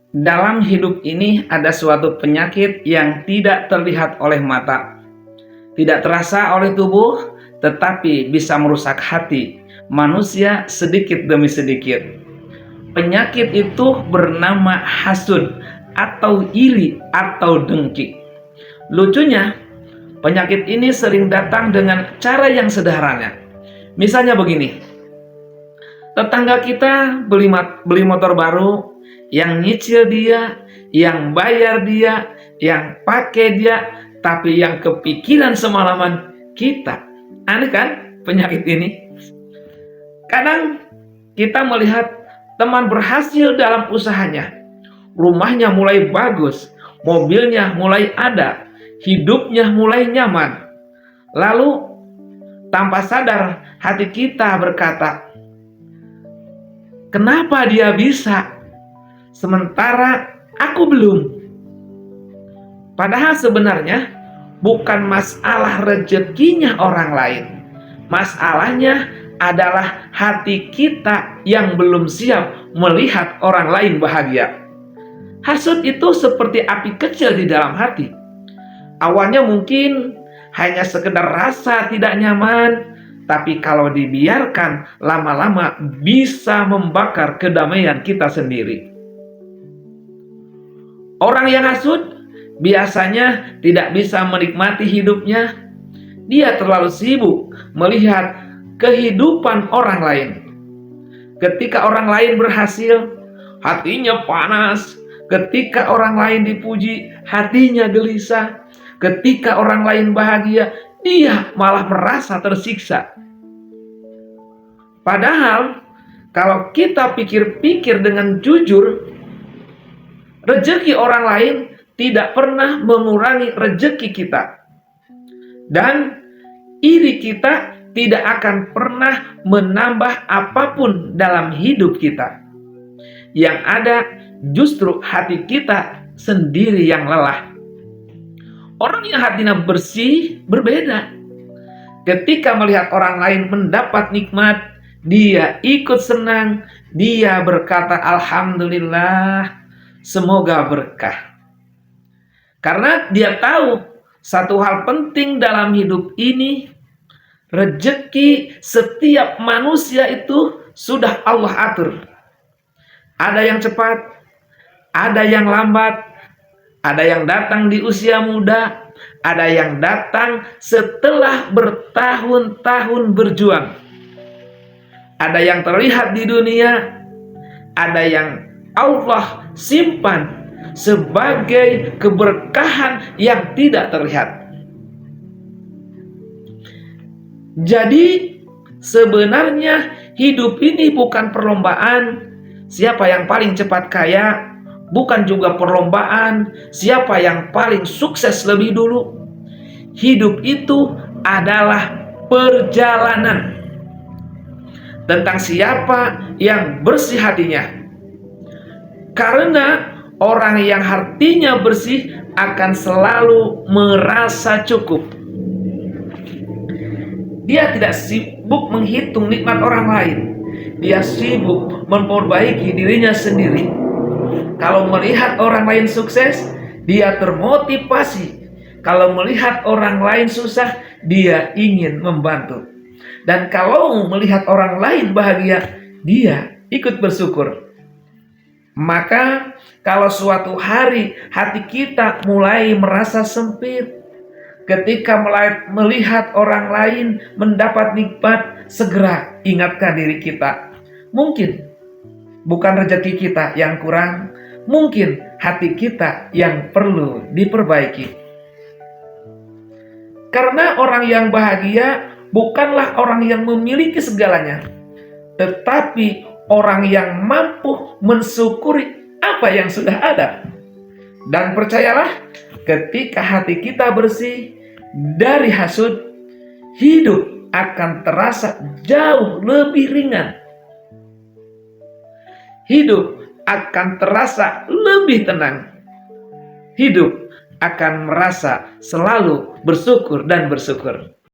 Dalam hidup ini ada suatu penyakit yang tidak terlihat oleh mata, tidak terasa oleh tubuh, tetapi bisa merusak hati manusia sedikit demi sedikit. Penyakit itu bernama hasud atau iri atau dengki. Lucunya, penyakit ini sering datang dengan cara yang sederhana. Misalnya begini, tetangga kita beli motor baru, yang nyicil dia, yang bayar dia, yang pakai dia, tapi yang kepikiran semalaman kita. Aneh kan penyakit ini? Kadang kita melihat teman berhasil dalam usahanya, rumahnya mulai bagus, mobilnya mulai ada, hidupnya mulai nyaman. Lalu tanpa sadar hati kita berkata, kenapa dia bisa? Sementara aku belum. Padahal sebenarnya bukan masalah rezekinya orang lain. Masalahnya adalah hati kita yang belum siap melihat orang lain bahagia. Hasud itu seperti api kecil di dalam hati. Awalnya mungkin hanya sekedar rasa tidak nyaman, tapi kalau dibiarkan lama-lama bisa membakar kedamaian kita sendiri. Orang yang hasud biasanya tidak bisa menikmati hidupnya. Dia terlalu sibuk melihat kehidupan orang lain. Ketika orang lain berhasil, hatinya panas. Ketika orang lain dipuji, hatinya gelisah. Ketika orang lain bahagia, dia malah merasa tersiksa. Padahal kalau kita pikir-pikir dengan jujur, rezeki orang lain tidak pernah mengurangi rezeki kita. Dan iri kita tidak akan pernah menambah apapun dalam hidup kita. Yang ada justru hati kita sendiri yang lelah. Orang yang hatinya bersih berbeda. Ketika melihat orang lain mendapat nikmat, dia ikut senang, dia berkata alhamdulillah, semoga berkah. Karena dia tahu satu hal penting dalam hidup ini, rezeki setiap manusia itu sudah Allah atur. Ada yang cepat, ada yang lambat, ada yang datang di usia muda, ada yang datang setelah bertahun-tahun berjuang. Ada yang terlihat di dunia, ada yang Allah simpan sebagai keberkahan yang tidak terlihat. Jadi sebenarnya hidup ini bukan perlombaan siapa yang paling cepat kaya, bukan juga perlombaan siapa yang paling sukses lebih dulu. Hidup itu adalah perjalanan tentang siapa yang bersih hatinya. Karena orang yang hatinya bersih akan selalu merasa cukup. Dia tidak sibuk menghitung nikmat orang lain. Dia sibuk memperbaiki dirinya sendiri. Kalau melihat orang lain sukses, dia termotivasi. Kalau melihat orang lain susah, dia ingin membantu. Dan kalau melihat orang lain bahagia, dia ikut bersyukur. Maka kalau suatu hari hati kita mulai merasa sempit, ketika melihat orang lain mendapat nikmat, segera ingatkan diri kita. Mungkin bukan rezeki kita yang kurang, mungkin hati kita yang perlu diperbaiki. Karena orang yang bahagia bukanlah orang yang memiliki segalanya, tetapi orang yang mampu mensyukuri apa yang sudah ada. Dan percayalah, ketika hati kita bersih dari hasud, hidup akan terasa jauh lebih ringan. Hidup akan terasa lebih tenang. Hidup akan merasa selalu bersyukur dan bersyukur.